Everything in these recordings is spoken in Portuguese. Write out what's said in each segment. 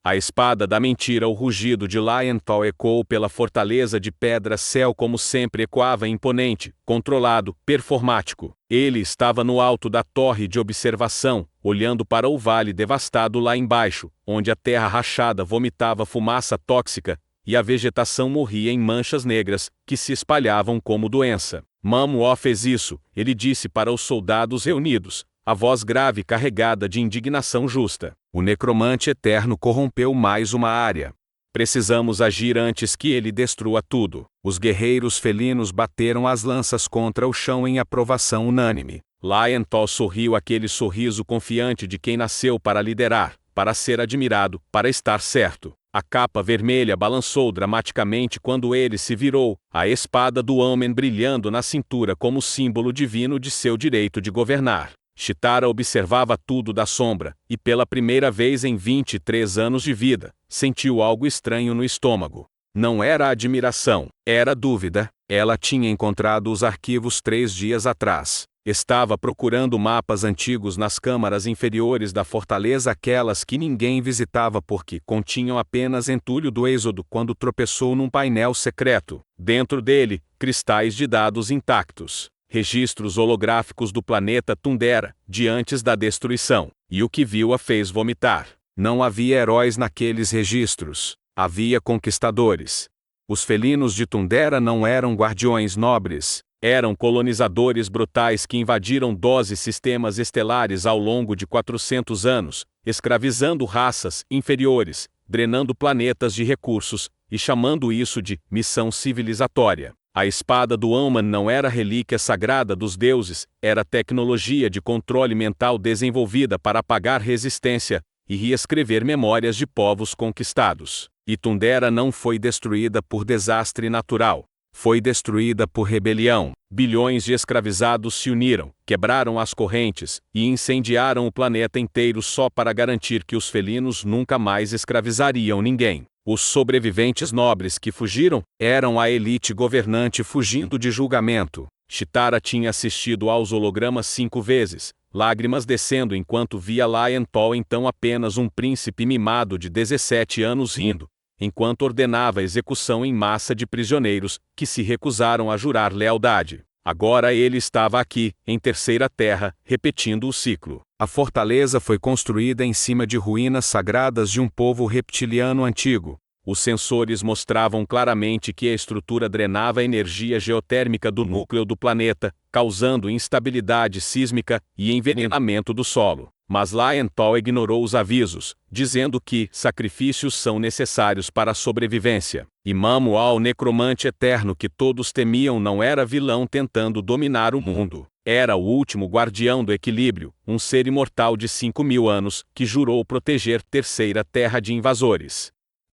A espada da mentira. O rugido de Lionthal ecoou pela fortaleza de pedra-céu como sempre ecoava, imponente, controlado, performático. Ele estava no alto da torre de observação, olhando para o vale devastado lá embaixo, onde a terra rachada vomitava fumaça tóxica, e a vegetação morria em manchas negras, que se espalhavam como doença. Mamuó fez isso, ele disse para os soldados reunidos, a voz grave carregada de indignação justa. O necromante eterno corrompeu mais uma área. Precisamos agir antes que ele destrua tudo. Os guerreiros felinos bateram as lanças contra o chão em aprovação unânime. Lionthal sorriu, aquele sorriso confiante de quem nasceu para liderar, para ser admirado, para estar certo. A capa vermelha balançou dramaticamente quando ele se virou, a espada do homem brilhando na cintura como símbolo divino de seu direito de governar. Chitara observava tudo da sombra, e pela primeira vez em 23 anos de vida, sentiu algo estranho no estômago. Não era admiração, era dúvida. Ela tinha encontrado os arquivos 3 dias atrás. Estava procurando mapas antigos nas câmaras inferiores da fortaleza, aquelas que ninguém visitava porque continham apenas entulho do êxodo, quando tropeçou num painel secreto. Dentro dele, cristais de dados intactos. Registros holográficos do planeta Tundera, de antes da destruição. E o que viu a fez vomitar. Não havia heróis naqueles registros. Havia conquistadores. Os felinos de Tundera não eram guardiões nobres. Eram colonizadores brutais que invadiram 12 sistemas estelares ao longo de 400 anos, escravizando raças inferiores, drenando planetas de recursos, e chamando isso de missão civilizatória. A espada do Aman não era relíquia sagrada dos deuses, era tecnologia de controle mental desenvolvida para apagar resistência e reescrever memórias de povos conquistados. E Tundera não foi destruída por desastre natural. Foi destruída por rebelião. Bilhões de escravizados se uniram, quebraram as correntes e incendiaram o planeta inteiro só para garantir que os felinos nunca mais escravizariam ninguém. Os sobreviventes nobres que fugiram eram a elite governante fugindo de julgamento. Chitara tinha assistido aos hologramas 5 vezes, lágrimas descendo enquanto via Lionthal, então apenas um príncipe mimado de 17 anos, rindo, enquanto ordenava a execução em massa de prisioneiros que se recusaram a jurar lealdade. Agora ele estava aqui, em Terceira Terra, repetindo o ciclo. A fortaleza foi construída em cima de ruínas sagradas de um povo reptiliano antigo. Os sensores mostravam claramente que a estrutura drenava a energia geotérmica do núcleo do planeta, causando instabilidade sísmica e envenenamento do solo. Mas Lionthal ignorou os avisos, dizendo que sacrifícios são necessários para a sobrevivência. E Mamuó, o necromante eterno que todos temiam, não era vilão tentando dominar o mundo. Era o último guardião do equilíbrio, um ser imortal de 5.000 anos, que jurou proteger Terceira Terra de invasores.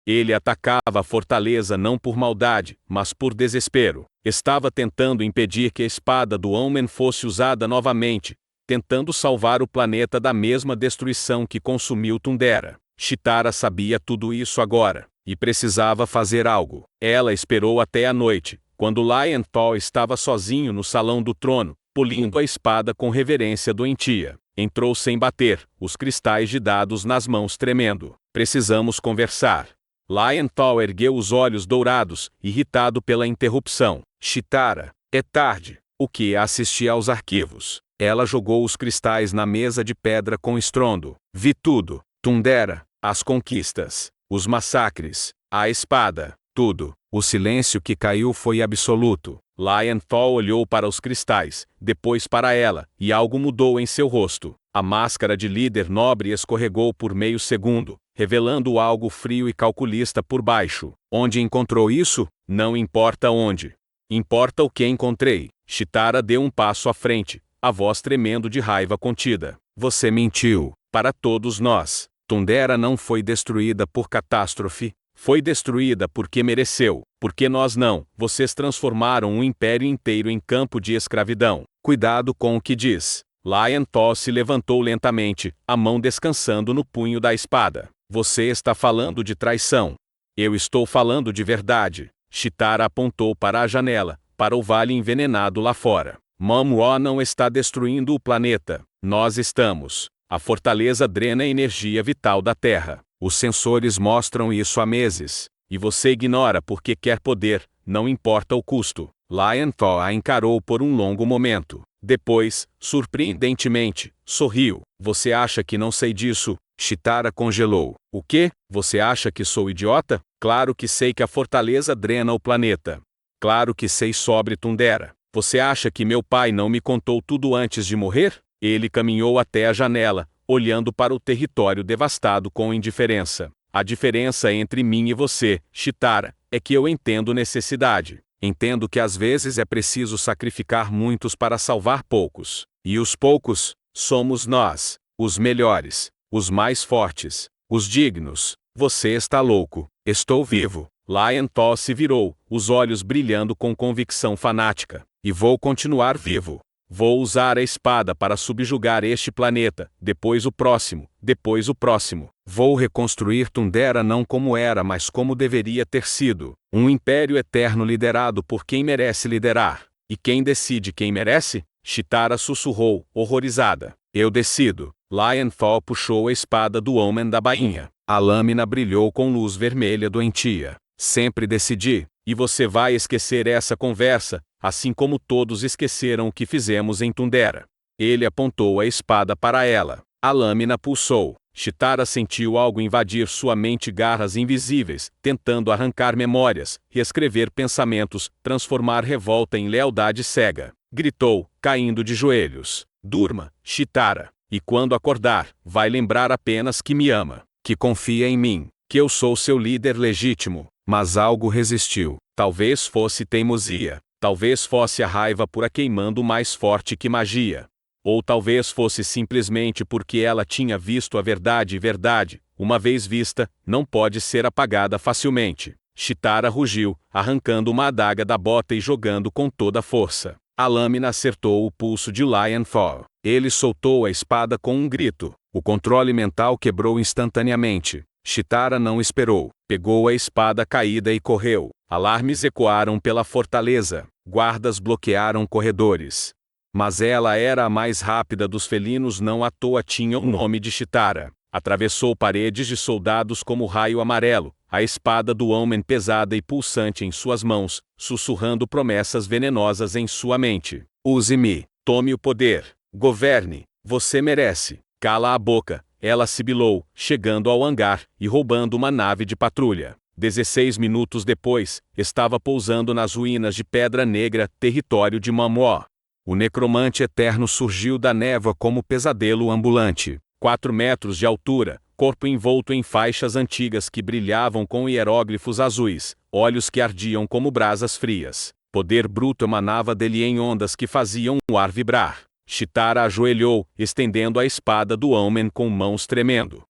Ele atacava a fortaleza não por maldade, mas por desespero. Estava tentando impedir que a espada do Omen fosse usada novamente, tentando salvar o planeta da mesma destruição que consumiu Tundera. Chitara sabia tudo isso agora, e precisava fazer algo. Ela esperou até a noite, quando Lionthal estava sozinho no salão do trono, polindo a espada com reverência doentia. Entrou sem bater, os cristais de dados nas mãos tremendo. Precisamos conversar. Lionthal ergueu os olhos dourados, irritado pela interrupção. Chitara, é tarde. O que assistia aos arquivos? Ela jogou os cristais na mesa de pedra com estrondo. Vi tudo. Tundera, as conquistas, os massacres, a espada, tudo. O silêncio que caiu foi absoluto. Lionthal olhou para os cristais, depois para ela, e algo mudou em seu rosto. A máscara de líder nobre escorregou por meio segundo, revelando algo frio e calculista por baixo. Onde encontrou isso? Não importa onde. Importa o que encontrei. Chitara deu um passo à frente, a voz tremendo de raiva contida. Você mentiu. Para todos nós. Tundera não foi destruída por catástrofe. Foi destruída porque mereceu. Porque nós não. Vocês transformaram um império inteiro em campo de escravidão. Cuidado com o que diz. Lionthal se levantou lentamente, a mão descansando no punho da espada. Você está falando de traição. Eu estou falando de verdade. Chitara apontou para a janela, para o vale envenenado lá fora. Mamuó não está destruindo o planeta. Nós estamos. A fortaleza drena a energia vital da Terra. Os sensores mostram isso há meses. E você ignora porque quer poder, não importa o custo. Lionel a encarou por um longo momento. Depois, surpreendentemente, sorriu. Você acha que não sei disso? Chitara congelou. O quê? Você acha que sou idiota? Claro que sei que a fortaleza drena o planeta. Claro que sei sobre Tundera. Você acha que meu pai não me contou tudo antes de morrer? Ele caminhou até a janela, olhando para o território devastado com indiferença. A diferença entre mim e você, Chitara, é que eu entendo necessidade. Entendo que às vezes é preciso sacrificar muitos para salvar poucos. E os poucos, somos nós, os melhores, os mais fortes, os dignos. Você está louco. Estou vivo. Lionel se virou, os olhos brilhando com convicção fanática. E vou continuar vivo. Vou usar a espada para subjugar este planeta, depois o próximo, depois o próximo. Vou reconstruir Tundera não como era, mas como deveria ter sido. Um império eterno liderado por quem merece liderar. E quem decide quem merece? Chitara sussurrou, horrorizada. Eu decido. Lionel puxou a espada do homem da bainha. A lâmina brilhou com luz vermelha doentia. Sempre decidi. E você vai esquecer essa conversa, assim como todos esqueceram o que fizemos em Tundera. Ele apontou a espada para ela. A lâmina pulsou. Chitara sentiu algo invadir sua mente, garras invisíveis, tentando arrancar memórias, reescrever pensamentos, transformar revolta em lealdade cega. Gritou, caindo de joelhos. Durma, Chitara. E quando acordar, vai lembrar apenas que me ama, que confia em mim, que eu sou seu líder legítimo. Mas algo resistiu. Talvez fosse teimosia. Talvez fosse a raiva pura queimando mais forte que magia. Ou talvez fosse simplesmente porque ela tinha visto a verdade e verdade, uma vez vista, não pode ser apagada facilmente. Chitara rugiu, arrancando uma adaga da bota e jogando com toda a força. A lâmina acertou o pulso de Lionel. Ele soltou a espada com um grito. O controle mental quebrou instantaneamente. Chitara não esperou. Pegou a espada caída e correu. Alarmes ecoaram pela fortaleza. Guardas bloquearam corredores. Mas ela era a mais rápida dos felinos, não à toa tinha o nome de Chitara. Atravessou paredes de soldados como raio amarelo, a espada do homem pesada e pulsante em suas mãos, sussurrando promessas venenosas em sua mente. Use-me, tome o poder, governe, você merece. Cala a boca, ela sibilou, chegando ao hangar e roubando uma nave de patrulha. 16 minutos depois, estava pousando nas ruínas de Pedra Negra, território de Mamoa. O necromante eterno surgiu da névoa como pesadelo ambulante. 4 metros de altura, corpo envolto em faixas antigas que brilhavam com hieróglifos azuis, olhos que ardiam como brasas frias. Poder bruto emanava dele em ondas que faziam o ar vibrar. Chitara ajoelhou, estendendo a espada do homem com mãos tremendo.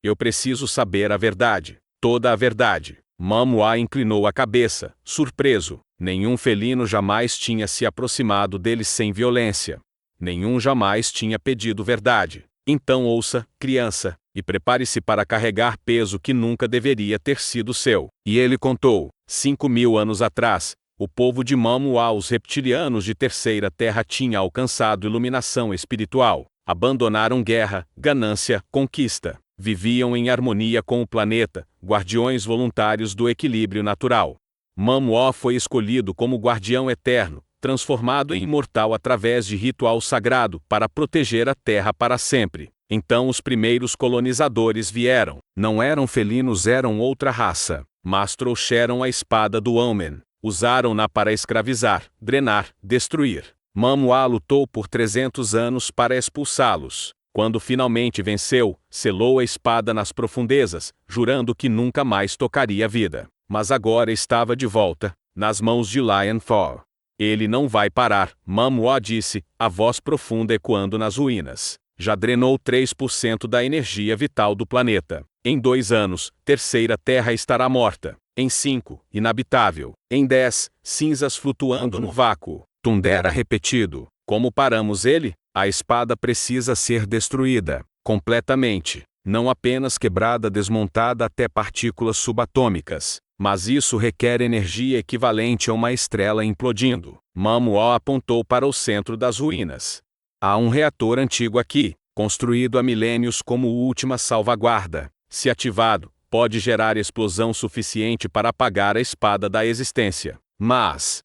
Eu preciso saber a verdade. Toda a verdade. Mamoa inclinou a cabeça, surpreso. Nenhum felino jamais tinha se aproximado dele sem violência. Nenhum jamais tinha pedido verdade. Então ouça, criança, e prepare-se para carregar peso que nunca deveria ter sido seu. E ele contou. 5.000 anos atrás, o povo de Mamoa, os reptilianos de Terceira Terra, tinha alcançado iluminação espiritual. Abandonaram guerra, ganância, conquista. Viviam em harmonia com o planeta, guardiões voluntários do equilíbrio natural. Mamoa foi escolhido como guardião eterno, transformado em imortal através de ritual sagrado para proteger a Terra para sempre. Então os primeiros colonizadores vieram. Não eram felinos, eram outra raça, mas trouxeram a espada do homem. Usaram-na para escravizar, drenar, destruir. Mamoa lutou por 300 anos para expulsá-los. Quando finalmente venceu, selou a espada nas profundezas, jurando que nunca mais tocaria a vida. Mas agora estava de volta, nas mãos de Lionel. Ele não vai parar, Mamoa disse, a voz profunda ecoando nas ruínas. Já drenou 3% da energia vital do planeta. Em 2 anos, Terceira Terra estará morta. Em 5, inabitável. Em 10, cinzas flutuando no vácuo. Tundera repetido. Como paramos ele? A espada precisa ser destruída, completamente. Não apenas quebrada, desmontada até partículas subatômicas. Mas isso requer energia equivalente a uma estrela implodindo. Mamoa apontou para o centro das ruínas. Há um reator antigo aqui, construído há milênios como última salvaguarda. se ativado, pode gerar explosão suficiente para apagar a espada da existência. Mas,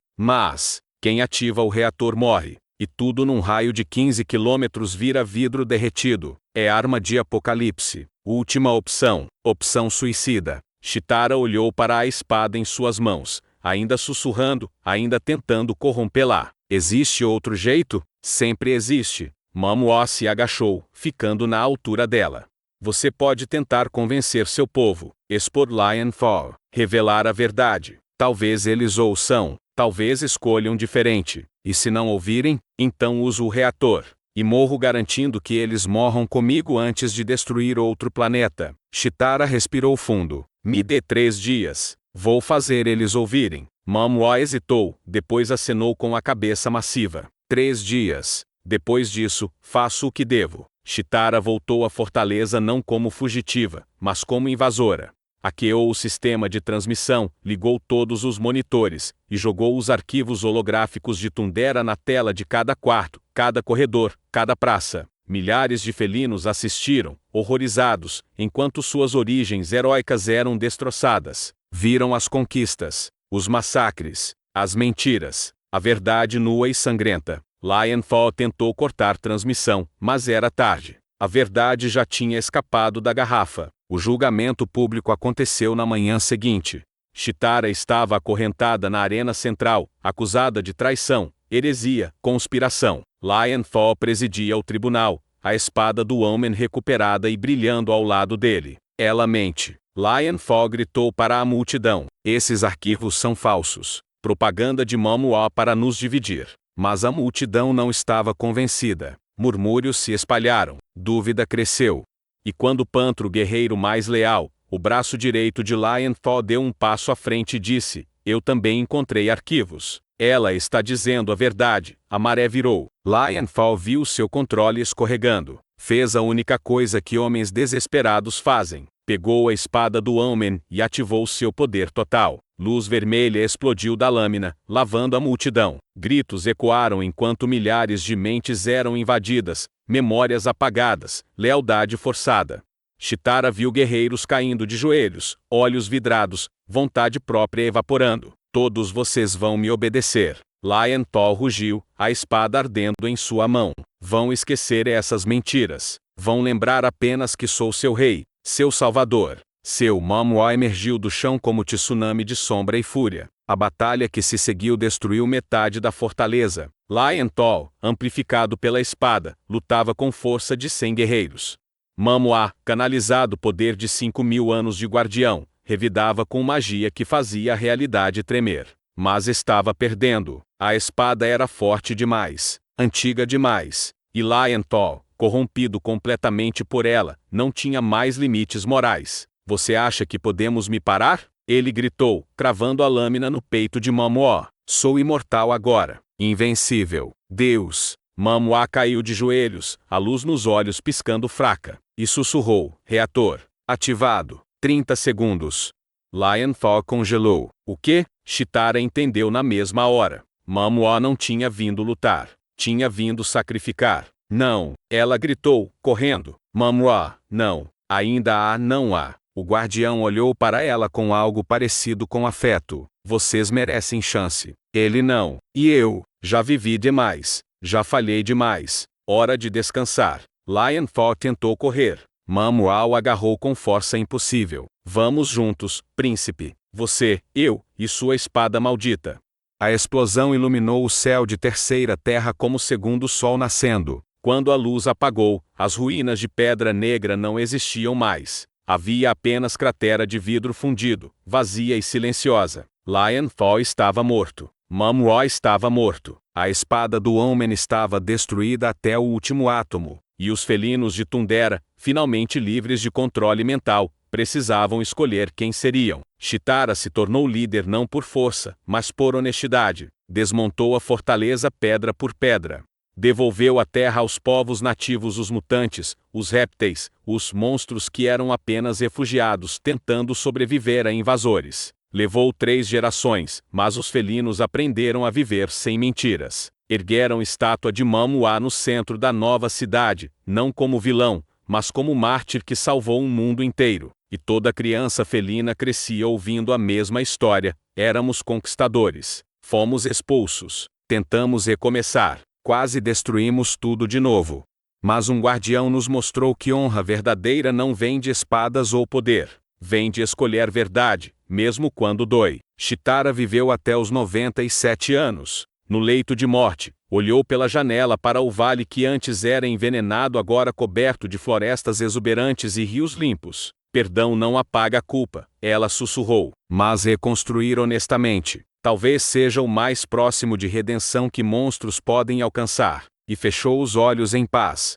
quem ativa o reator morre, e tudo num raio de 15 quilômetros vira vidro derretido. É arma de apocalipse. Última opção, opção suicida. Chitara olhou para a espada em suas mãos, ainda sussurrando, ainda tentando corrompê-la. Existe outro jeito? Sempre existe. Mamuó se agachou, ficando na altura dela. Você pode tentar convencer seu povo, expor Lionfall, revelar a verdade. Talvez eles ouçam, talvez escolham diferente. E se não ouvirem, então uso o reator. E morro garantindo que eles morram comigo antes de destruir outro planeta. Chitara respirou fundo. Me dê 3 dias. Vou fazer eles ouvirem. Mamuó hesitou, depois acenou com a cabeça massiva. 3 dias. Depois disso, faço o que devo. Chitara voltou à fortaleza não como fugitiva, mas como invasora. Hackeou o sistema de transmissão, ligou todos os monitores, e jogou os arquivos holográficos de Tundera na tela de cada quarto, cada corredor, cada praça. Milhares de felinos assistiram, horrorizados, enquanto suas origens heróicas eram destroçadas. Viram as conquistas, os massacres, as mentiras, a verdade nua e sangrenta. Lionfall tentou cortar transmissão, mas era tarde. A verdade já tinha escapado da garrafa. O julgamento público aconteceu na manhã seguinte. Chitara estava acorrentada na arena central, acusada de traição, heresia, conspiração. Lionfall presidia o tribunal, a espada do homem recuperada e brilhando ao lado dele. Ela mente. Lionfall gritou para a multidão. Esses arquivos são falsos. Propaganda de Mamuó para nos dividir. Mas a multidão não estava convencida. Murmúrios se espalharam. Dúvida cresceu. E quando Pantro, guerreiro mais leal, o braço direito de Lionfall, deu um passo à frente e disse: eu também encontrei arquivos. Ela está dizendo a verdade. A maré virou. Lionfall viu seu controle escorregando. Fez a única coisa que homens desesperados fazem. Pegou a espada do homem e ativou seu poder total. Luz vermelha explodiu da lâmina, lavando a multidão. Gritos ecoaram enquanto milhares de mentes eram invadidas, memórias apagadas, lealdade forçada. Chitara viu guerreiros caindo de joelhos, olhos vidrados, vontade própria evaporando. Todos vocês vão me obedecer. Lionfall rugiu, a espada ardendo em sua mão. Vão esquecer essas mentiras. Vão lembrar apenas que sou seu rei, seu salvador. Seu Mamuó emergiu do chão como tsunami de sombra e fúria. A batalha que se seguiu destruiu metade da fortaleza. Lionfall, amplificado pela espada, lutava com força de 100 guerreiros. Mamuó, canalizado poder de 5.000 anos de guardião, revidava com magia que fazia a realidade tremer. Mas estava perdendo. A espada era forte demais, antiga demais. E Lionfall, corrompido completamente por ela, não tinha mais limites morais. Você acha que podemos me parar? Ele gritou, cravando a lâmina no peito de Mamuó. Sou imortal agora. Invencível. Deus. Mamuó caiu de joelhos, a luz nos olhos piscando fraca. E sussurrou. Reator. Ativado. 30 segundos. Lionfall congelou. O quê? Chitara entendeu na mesma hora. Mamuó não tinha vindo lutar. Tinha vindo sacrificar. Não. Ela gritou, correndo. Mamuó, não. Ainda há, não há. O guardião olhou para ela com algo parecido com afeto. Vocês merecem chance. Ele não. E eu? Já vivi demais. Já falhei demais. Hora de descansar. Lionfall tentou correr. Mamuó o agarrou com força impossível. Vamos juntos, príncipe. Você, eu, e sua espada maldita. A explosão iluminou o céu de terceira terra como segundo sol nascendo. Quando a luz apagou, as ruínas de pedra negra não existiam mais. Havia apenas cratera de vidro fundido, vazia e silenciosa. Lionfall estava morto. Mamuó estava morto. A espada do homem estava destruída até o último átomo. E os felinos de Tundera, finalmente livres de controle mental, precisavam escolher quem seriam. Chitara se tornou líder não por força, mas por honestidade. Desmontou a fortaleza pedra por pedra. Devolveu a terra aos povos nativos, os mutantes, os répteis, os monstros que eram apenas refugiados tentando sobreviver a invasores. Levou 3 gerações, mas os felinos aprenderam a viver sem mentiras. Ergueram estátua de Mamuó no centro da nova cidade, não como vilão, mas como mártir que salvou um mundo inteiro. E toda criança felina crescia ouvindo a mesma história: éramos conquistadores, fomos expulsos, tentamos recomeçar, quase destruímos tudo de novo. Mas um guardião nos mostrou que honra verdadeira não vem de espadas ou poder, vem de escolher verdade, mesmo quando dói. Chitara viveu até os 97 anos. No leito de morte, olhou pela janela para o vale que antes era envenenado, agora coberto de florestas exuberantes e rios limpos. Perdão não apaga a culpa, ela sussurrou. Mas reconstruir honestamente, talvez seja o mais próximo de redenção que monstros podem alcançar. E fechou os olhos em paz.